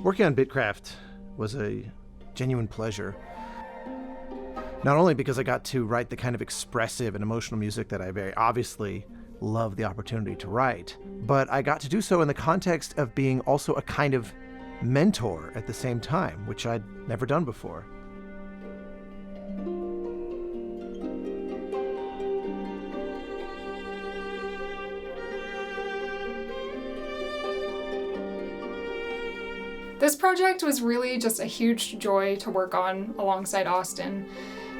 Working on BitCraft was a genuine pleasure. Not only because I got to write the kind of expressive and emotional music that I very obviously love the opportunity to write, but I got to do so in the context of being also a kind of mentor at the same time, which I'd never done before. This project was really just a huge joy to work on alongside Austin.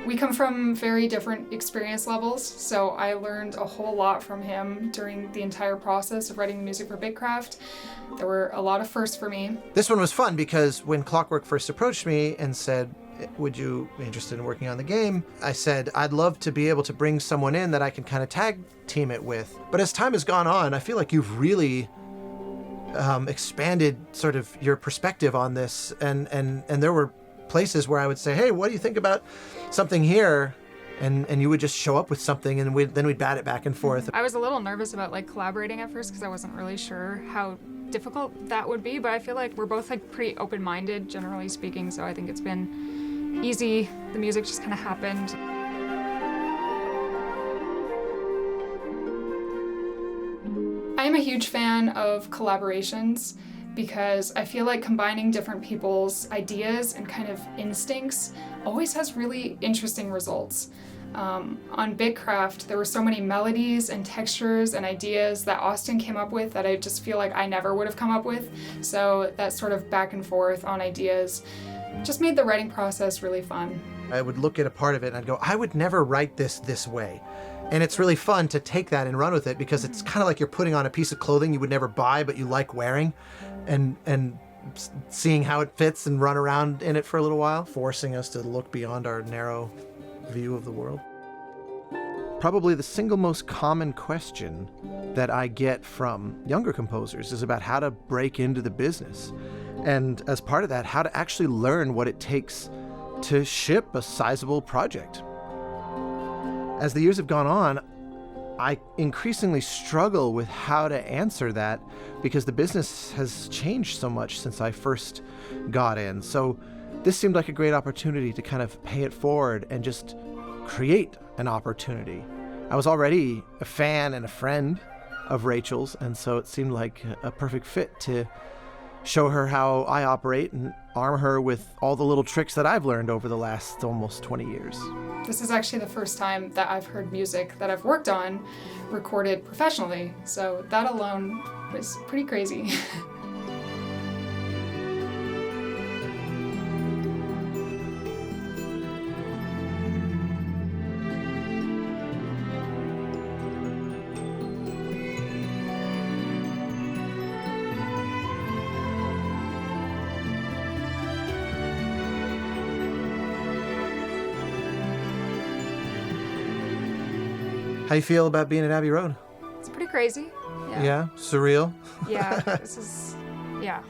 We come from very different experience levels, so I learned a whole lot from him during the entire process of writing the music for BitCraft. There were a lot of firsts for me. This one was fun because when Clockwork first approached me and said, would you be interested in working on the game? I said, I'd love to be able to bring someone in that I can kind of tag team it with. But as time has gone on, I feel like you've really expanded sort of your perspective on this. And there were places where I would say, hey, what do you think about something here? And you would just show up with something and then we'd bat it back and forth. I was a little nervous about collaborating at first because I wasn't really sure how difficult that would be, but I feel like we're both pretty open-minded, generally speaking, so I think it's been easy. The music just kind of happened. I am a huge fan of collaborations because I feel like combining different people's ideas and kind of instincts always has really interesting results. On BitCraft, there were so many melodies and textures and ideas that Austin came up with that I just feel like I never would have come up with. So that sort of back and forth on ideas just made the writing process really fun. I would look at a part of it and I'd go, I would never write this way. And it's really fun to take that and run with it because it's kind of like you're putting on a piece of clothing you would never buy but you like wearing and seeing how it fits and run around in it for a little while, forcing us to look beyond our narrow view of the world. Probably the single most common question that I get from younger composers is about how to break into the business. And as part of that, how to actually learn what it takes to ship a sizable project. As the years have gone on, I increasingly struggle with how to answer that because the business has changed so much since I first got in. So this seemed like a great opportunity to kind of pay it forward and just create an opportunity. I was already a fan and a friend of Rachel's, and so it seemed like a perfect fit to show her how I operate and arm her with all the little tricks that I've learned over the last almost 20 years. This is actually the first time that I've heard music that I've worked on recorded professionally, so that alone was pretty crazy. How you feel about being at Abbey Road? It's pretty crazy. Yeah? Surreal? Yeah, this is, yeah.